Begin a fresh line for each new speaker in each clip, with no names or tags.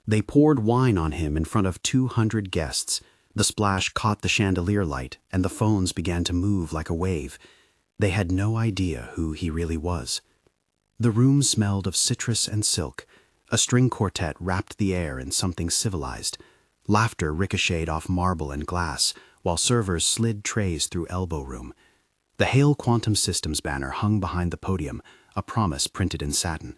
They poured wine on him in front of 200 guests. The splash caught the chandelier light, and the phones began to move like a wave. They had no idea who he really was. The room smelled of citrus and silk. A string quartet wrapped the air in something civilized. Laughter ricocheted off marble and glass, while servers slid trays through elbow room. The Hale Quantum Systems banner hung behind the podium, a promise printed in satin.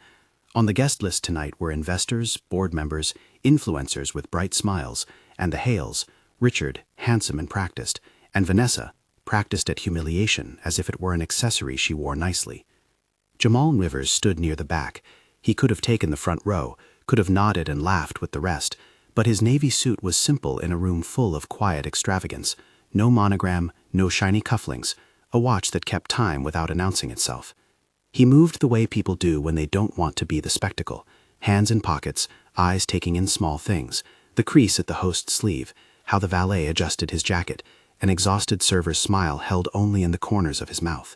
On the guest list tonight were investors, board members, influencers with bright smiles, and the Hales, Richard, handsome and practiced, and Vanessa, practiced at humiliation as if it were an accessory she wore nicely. Jamal Rivers stood near the back. He could have taken the front row, could have nodded and laughed with the rest, but his navy suit was simple in a room full of quiet extravagance. No monogram, no shiny cufflinks, a watch that kept time without announcing itself. He moved the way people do when they don't want to be the spectacle, hands in pockets, eyes taking in small things, the crease at the host's sleeve, how the valet adjusted his jacket, an exhausted server's smile held only in the corners of his mouth.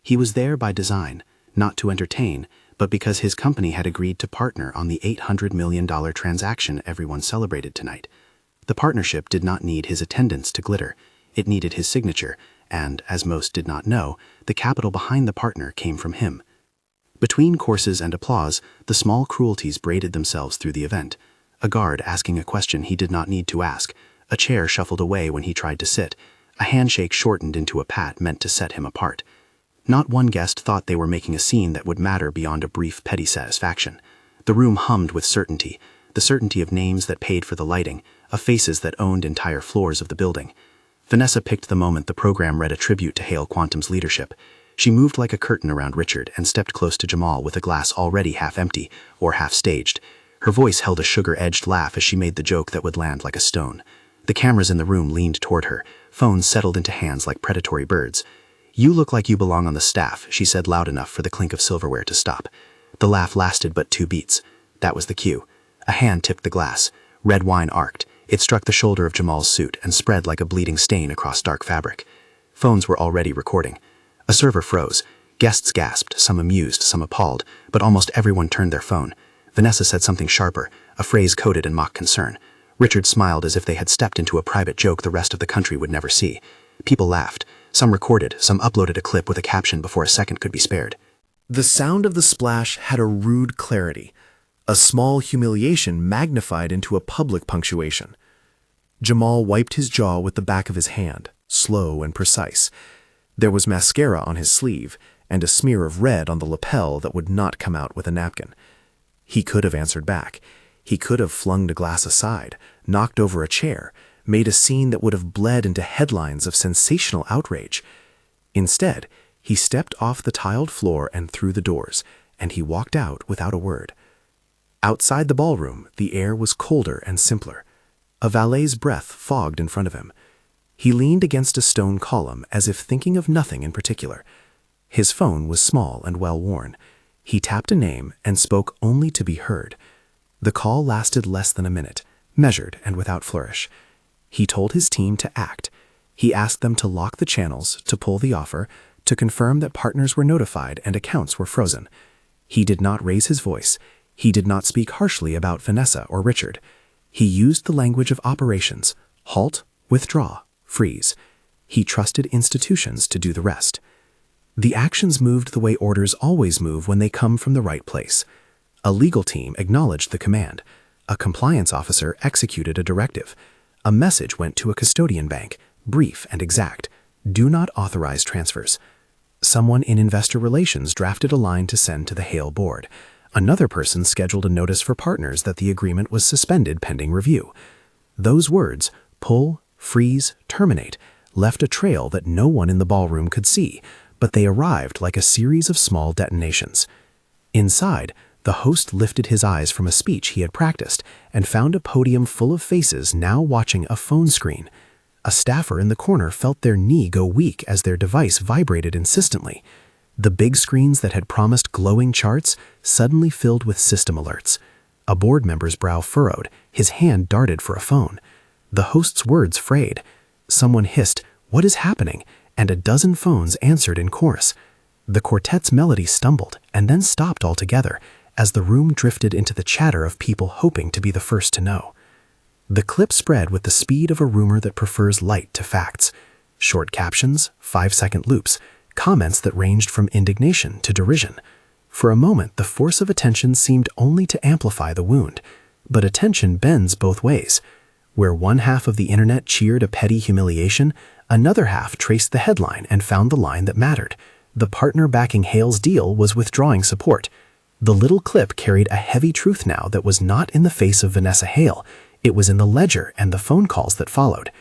He was there by design, not to entertain, but because his company had agreed to partner on the $800 million transaction everyone celebrated tonight. The partnership did not need his attendance to glitter. It needed his signature, and, as most did not know, the capital behind the partner came from him. Between courses and applause, the small cruelties braided themselves through the event. A guard asking a question he did not need to ask, a chair shuffled away when he tried to sit, a handshake shortened into a pat meant to set him apart. Not one guest thought they were making a scene that would matter beyond a brief petty satisfaction. The room hummed with certainty, the certainty of names that paid for the lighting, of faces that owned entire floors of the building. Vanessa picked the moment the program read a tribute to Hale Quantum's leadership. She moved like a curtain around Richard and stepped close to Jamal with a glass already half empty or half staged. Her voice held a sugar-edged laugh as she made the joke that would land like a stone. The cameras in the room leaned toward her, phones settled into hands like predatory birds. "You look like you belong on the staff," she said loud enough for the clink of silverware to stop. The laugh lasted but 2 beats. That was the cue. A hand tipped the glass. Red wine arced. It struck the shoulder of Jamal's suit and spread like a bleeding stain across dark fabric. Phones were already recording. A server froze. Guests gasped, some amused, some appalled, but almost everyone turned their phone. Vanessa said something sharper, a phrase coded in mock concern. Richard smiled as if they had stepped into a private joke the rest of the country would never see. People laughed. Some recorded, some uploaded a clip with a caption before a second could be spared.
The sound of the splash had a rude clarity, a small humiliation magnified into a public punctuation. Jamal wiped his jaw with the back of his hand, slow and precise. There was mascara on his sleeve and a smear of red on the lapel that would not come out with a napkin. He could have answered back. He could have flung the glass aside, knocked over a chair, made a scene that would have bled into headlines of sensational outrage. Instead, he stepped off the tiled floor and through the doors, and he walked out without a word. Outside the ballroom, the air was colder and simpler. A valet's breath fogged in front of him. He leaned against a stone column as if thinking of nothing in particular. His phone was small and well-worn. He tapped a name and spoke only to be heard. The call lasted less than a minute, measured and without flourish. He told his team to act. He asked them to lock the channels, to pull the offer, to confirm that partners were notified and accounts were frozen. He did not raise his voice. He did not speak harshly about Vanessa or Richard. He used the language of operations: halt, withdraw, freeze. He trusted institutions to do the rest. The actions moved the way orders always move when they come from the right place. A legal team acknowledged the command. A compliance officer executed a directive. A message went to a custodian bank, brief and exact: do not authorize transfers. Someone in investor relations drafted a line to send to the Hale board. Another person scheduled a notice for partners that the agreement was suspended pending review. Those words, pull, freeze, terminate, left a trail that no one in the ballroom could see, but they arrived like a series of small detonations. Inside, the host lifted his eyes from a speech he had practiced and found a podium full of faces now watching a phone screen. A staffer in the corner felt their knee go weak as their device vibrated insistently. The big screens that had promised glowing charts suddenly filled with system alerts. A board member's brow furrowed, his hand darted for a phone. The host's words frayed. Someone hissed, "What is happening?" and a dozen phones answered in chorus. The quartet's melody stumbled and then stopped altogether, as the room drifted into the chatter of people hoping to be the first to know. The clip spread with the speed of a rumor that prefers light to facts. Short captions, 5-second loops, comments that ranged from indignation to derision. For a moment, the force of attention seemed only to amplify the wound. But attention bends both ways. Where one half of the internet cheered a petty humiliation, another half traced the headline and found the line that mattered. The partner backing Hale's deal was withdrawing support. The little clip carried a heavy truth now that was not in the face of Vanessa Hale. It was in the ledger and the phone calls that followed.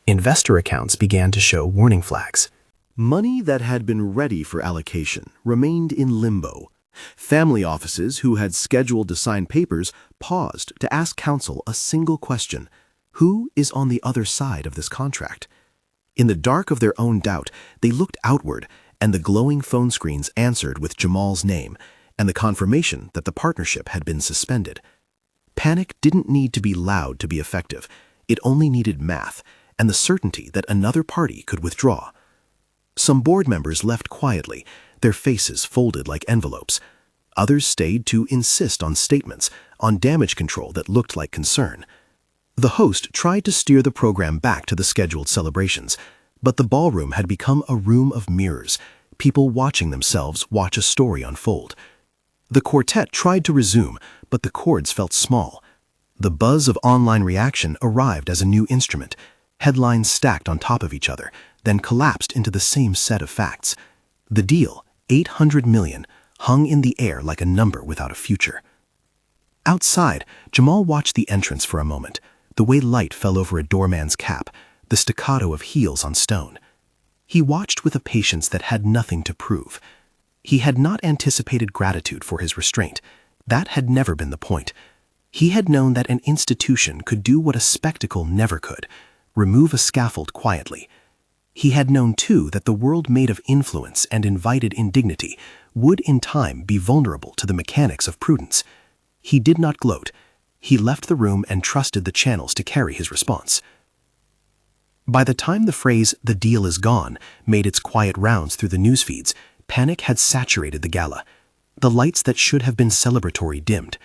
Investor accounts began to show warning flags.
Money that had been ready for allocation remained in limbo. Family offices who had scheduled to sign papers paused to ask counsel a single question: who is on the other side of this contract? In the dark of their own doubt, they looked outward, and the glowing phone screens answered with Jamal's name and the confirmation that the partnership had been suspended. Panic didn't need to be loud to be effective. It only needed math and the certainty that another party could withdraw. Some board members left quietly, their faces folded like envelopes. Others stayed to insist on statements, on damage control that looked like concern. The host tried to steer the program back to the scheduled celebrations, but the ballroom had become a room of mirrors, people watching themselves watch a story unfold. The quartet tried to resume, but the chords felt small. The buzz of online reaction arrived as a new instrument. Headlines stacked on top of each other, then collapsed into the same set of facts. The deal, $800 million, hung in the air like a number without a future. Outside, Jamal watched the entrance for a moment, the way light fell over a doorman's cap, the staccato of heels on stone. He watched with a patience that had nothing to prove. He had not anticipated gratitude for his restraint. That had never been the point. He had known that an institution could do what a spectacle never could: remove a scaffold quietly. He had known, too, that the world made of influence and invited indignity would in time be vulnerable to the mechanics of prudence. He did not gloat. He left the room and trusted the channels to carry his response. By the time the phrase, "the deal is gone," made its quiet rounds through the news feeds, panic had saturated the gala. The lights that should have been celebratory dimmed.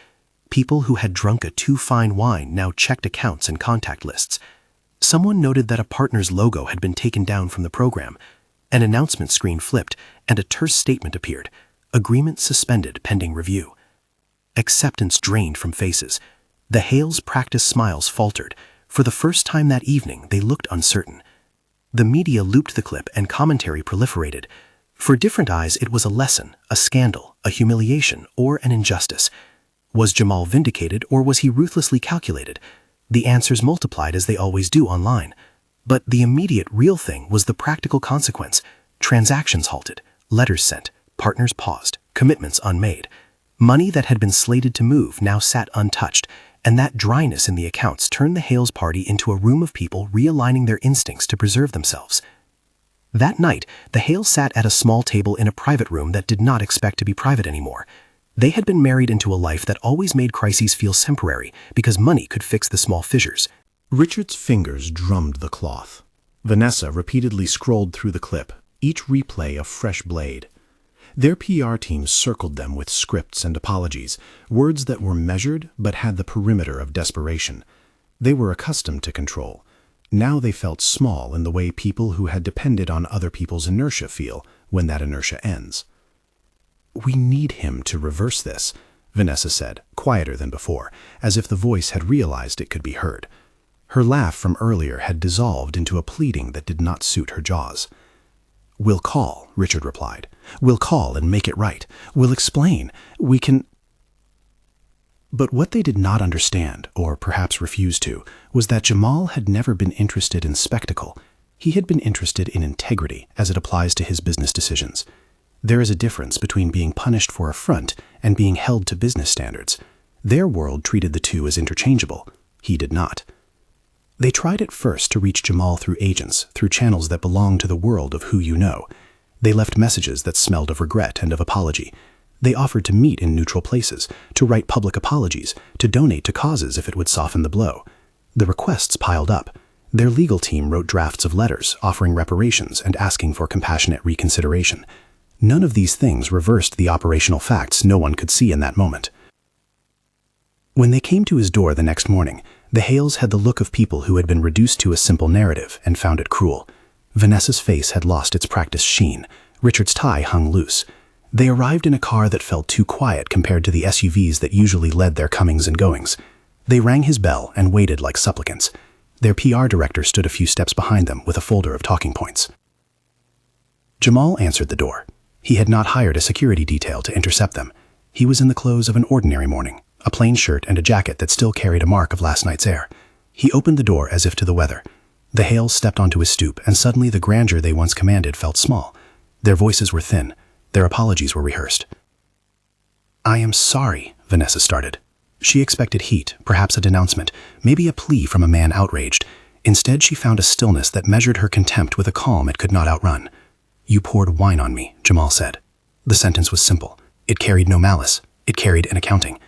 People who had drunk a too fine wine now checked accounts and contact lists. Someone noted that a partner's logo had been taken down from the program. An announcement screen flipped, and a terse statement appeared: agreement suspended pending review. Acceptance drained from faces. The Hales' practiced smiles faltered. For the first time that evening, they looked uncertain. The media looped the clip and commentary proliferated. For different eyes, it was a lesson, a scandal, a humiliation, or an injustice. Was Jamal vindicated, or was he ruthlessly calculated? The answers multiplied as they always do online. But the immediate real thing was the practical consequence. Transactions halted, letters sent, partners paused, commitments unmade. Money that had been slated to move now sat untouched, and that dryness in the accounts turned the Hales party into a room of people realigning their instincts to preserve themselves. That night, the Hales sat at a small table in a private room that did not expect to be private anymore. They had been married into a life that always made crises feel temporary because money could fix the small fissures.
Richard's fingers drummed the cloth. Vanessa repeatedly scrolled through the clip, each replay a fresh blade. Their PR team circled them with scripts and apologies, words that were measured but had the perimeter of desperation. They were accustomed to control. Now they felt small in the way people who had depended on other people's inertia feel when that inertia ends. "We need him to reverse this," Vanessa said, quieter than before, as if the voice had realized it could be heard. Her laugh from earlier had dissolved into a pleading that did not suit her jaws. "We'll call," Richard replied. "We'll call and make it right. We'll explain. We can—" But what they did not understand, or perhaps refused to, was that Jamal had never been interested in spectacle. He had been interested in integrity as it applies to his business decisions. There is a difference between being punished for affront and being held to business standards. Their world treated the two as interchangeable. He did not. They tried at first to reach Jamal through agents, through channels that belonged to the world of who you know. They left messages that smelled of regret and of apology. They offered to meet in neutral places, to write public apologies, to donate to causes if it would soften the blow. The requests piled up. Their legal team wrote drafts of letters offering reparations and asking for compassionate reconsideration.
None of these things reversed the operational facts no one could see in that moment. When they came to his door the next morning, the Hales had the look of people who had been reduced to a simple narrative and found it cruel. Vanessa's face had lost its practiced sheen. Richard's tie hung loose. They arrived in a car that felt too quiet compared to the SUVs that usually led their comings and goings. They rang his bell and waited like supplicants. Their PR director stood a few steps behind them with a folder of talking points. Jamal answered the door. He had not hired a security detail to intercept them. He was in the clothes of an ordinary morning, a plain shirt and a jacket that still carried a mark of last night's air. He opened the door as if to the weather. The Hales stepped onto his stoop, and suddenly the grandeur they once commanded felt small. Their voices were thin. Their apologies were rehearsed. "I am sorry," Vanessa started. She expected heat, perhaps a denouncement, maybe a plea from a man outraged. Instead, she found a stillness that measured her contempt with a calm it could not outrun. "You poured wine on me," Jamal said. The sentence was simple. It carried no malice. It carried an accounting.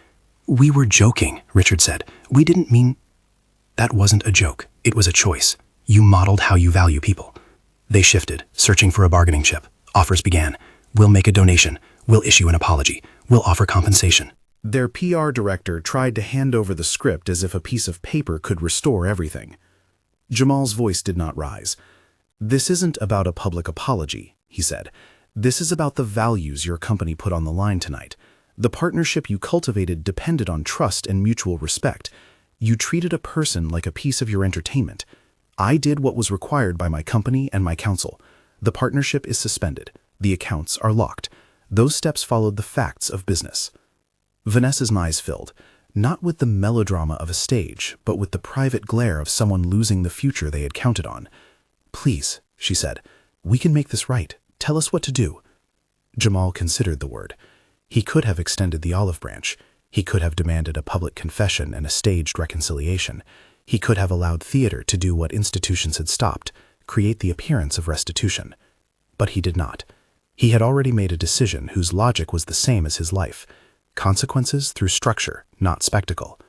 "We were joking," Richard said. "We didn't mean—" "That wasn't a joke. It was a choice. You modeled how you value people." They shifted, searching for a bargaining chip. Offers began. "We'll make a donation. We'll issue an apology. We'll offer compensation."
Their PR director tried to hand over the script as if a piece of paper could restore everything. Jamal's voice did not rise. "This isn't about a public apology," he said. "This is about the values your company put on the line tonight. The partnership you cultivated depended on trust and mutual respect. You treated a person like a piece of your entertainment. I did what was required by my company and my counsel. The partnership is suspended. The accounts are locked. Those steps followed the facts of business." Vanessa's eyes filled, not with the melodrama of a stage, but with the private glare of someone losing the future they had counted on. "Please," she said, "we can make this right. Tell us what to do." Jamal considered the word. He could have extended the olive branch. He could have demanded a public confession and a staged reconciliation. He could have allowed theater to do what institutions had stopped, create the appearance of restitution. But he did not. He had already made a decision whose logic was the same as his life. Consequences through structure, not spectacle.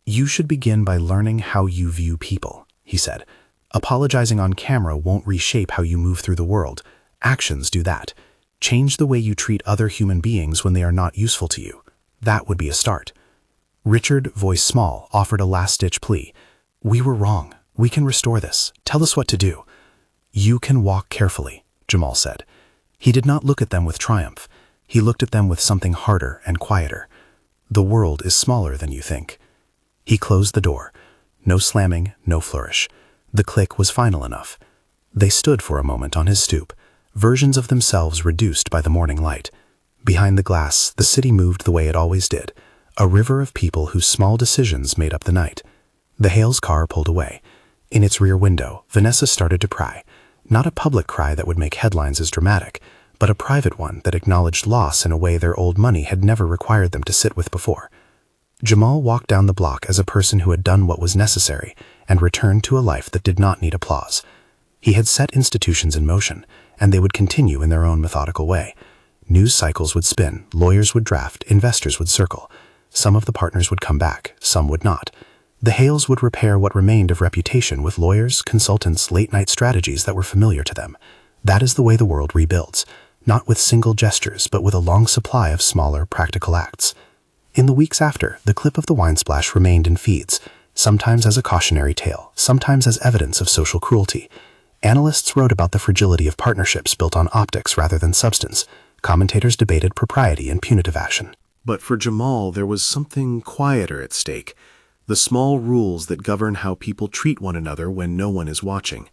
"You should begin by learning how you view people," he said. "Apologizing on camera won't reshape how you move through the world. Actions do that. Change the way you treat other human beings when they are not useful to you. That would be a start." Richard, voice small, offered a last-ditch plea. "We were wrong. We can restore this. Tell us what to do." "You can walk carefully," Jamal said. He did not look at them with triumph. He looked at them with something harder and quieter. "The world is smaller than you think." He closed the door. No slamming, no flourish. The click was final enough. They stood for a moment on his stoop, versions of themselves reduced by the morning light. Behind the glass, the city moved the way it always did, a river of people whose small decisions made up the night. The Hales car pulled away. In its rear window, Vanessa started to cry. Not a public cry that would make headlines as dramatic, but a private one that acknowledged loss in a way their old money had never required them to sit with before. Jamal walked down the block as a person who had done what was necessary and returned to a life that did not need applause. He had set institutions in motion, and they would continue in their own methodical way. News cycles would spin, lawyers would draft, investors would circle. Some of the partners would come back, some would not. The Hales would repair what remained of reputation with lawyers, consultants, late-night strategies that were familiar to them. That is the way the world rebuilds, not with single gestures, but with a long supply of smaller, practical acts. In the weeks after, the clip of the wine splash remained in feeds, sometimes as a cautionary tale, sometimes as evidence of social cruelty. Analysts wrote about the fragility of partnerships built on optics rather than substance. Commentators debated propriety and punitive action. But for Jamal, there was something quieter at stake. The small rules that govern how people treat one another when no one is watching.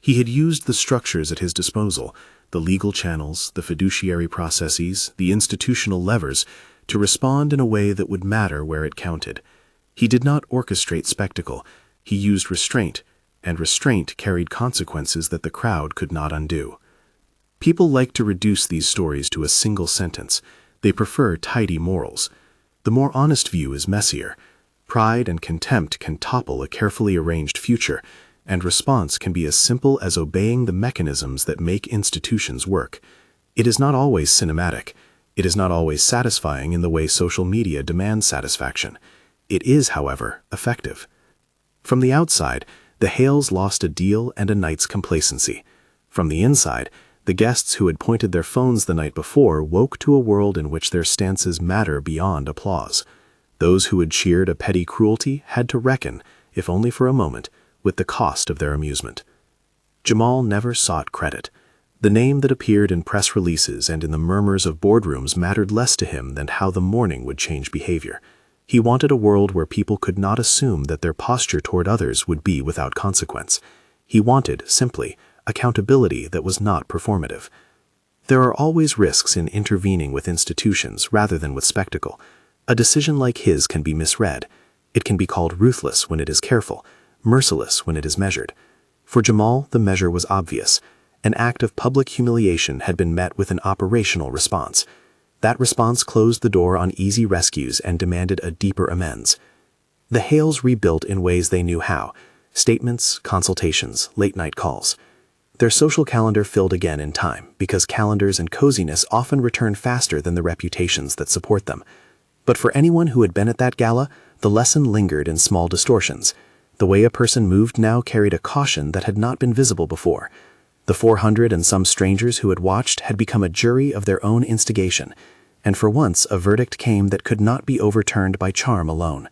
He had used the structures at his disposal, the legal channels, the fiduciary processes, the institutional levers, to respond in a way that would matter where it counted. He did not orchestrate spectacle. He used restraint, and restraint carried consequences that the crowd could not undo. People like to reduce these stories to a single sentence. They prefer tidy morals. The more honest view is messier. Pride and contempt can topple a carefully arranged future, and response can be as simple as obeying the mechanisms that make institutions work. It is not always cinematic. It is not always satisfying in the way social media demands satisfaction. It is, however, effective. From the outside, the Hales lost a deal and a night's complacency. From the inside, The guests who had pointed their phones the night before woke to a world in which their stances matter beyond applause. Those who had cheered a petty cruelty had to reckon, if only for a moment, with the cost of their amusement. Jamal never sought credit. The name that appeared in press releases and in the murmurs of boardrooms mattered less to him than how the morning would change behavior. He wanted a world where people could not assume that their posture toward others would be without consequence. He wanted, simply, accountability that was not performative. There are always risks in intervening with institutions rather than with spectacle. A decision like his can be misread. It can be called ruthless when it is careful, merciless when it is measured. For Jamal, the measure was obvious. An act of public humiliation had been met with an operational response. That response closed the door on easy rescues and demanded a deeper amends. The Hales rebuilt in ways they knew how: statements, consultations, late-night calls. Their social calendar filled again in time, because calendars and coziness often return faster than the reputations that support them. But for anyone who had been at that gala, the lesson lingered in small distortions. The way a person moved now carried a caution that had not been visible before. The 400 and some strangers who had watched had become a jury of their own instigation, and for once a verdict came that could not be overturned by charm alone.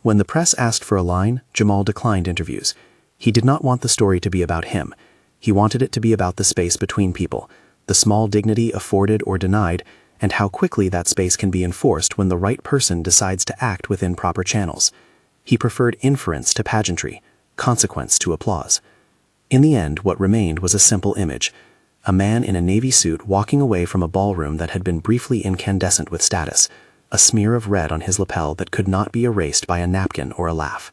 When the press asked for a line, Jamal declined interviews. He did not want the story to be about him. He wanted it to be about the space between people, the small dignity afforded or denied, and how quickly that space can be enforced when the right person decides to act within proper channels. He preferred inference to pageantry, consequence to applause. In the end, what remained was a simple image: a man in a navy suit walking away from a ballroom that had been briefly incandescent with status, a smear of red on his lapel that could not be erased by a napkin or a laugh.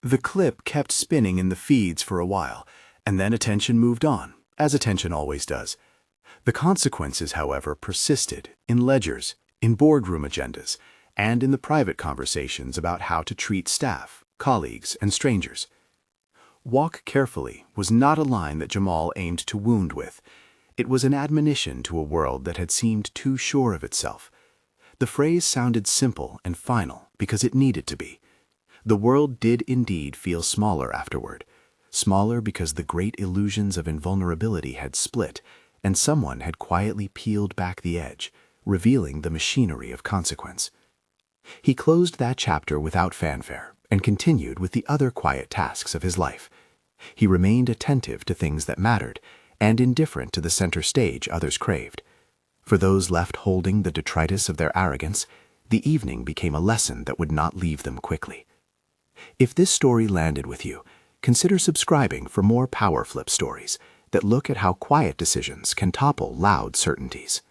The clip kept spinning in the feeds for a while, and then attention moved on, as attention always does. The consequences, however, persisted in ledgers, in boardroom agendas, and in the private conversations about how to treat staff, colleagues, and strangers. "Walk carefully" was not a line that Jamal aimed to wound with. It was an admonition to a world that had seemed too sure of itself. The phrase sounded simple and final because it needed to be. The world did indeed feel smaller afterward. Smaller because the great illusions of invulnerability had split, and someone had quietly peeled back the edge, revealing the machinery of consequence. He closed that chapter without fanfare and continued with the other quiet tasks of his life. He remained attentive to things that mattered and indifferent to the center stage others craved. For those left holding the detritus of their arrogance, the evening became a lesson that would not leave them quickly. If this story landed with you, consider subscribing for more power flip stories that look at how quiet decisions can topple loud certainties.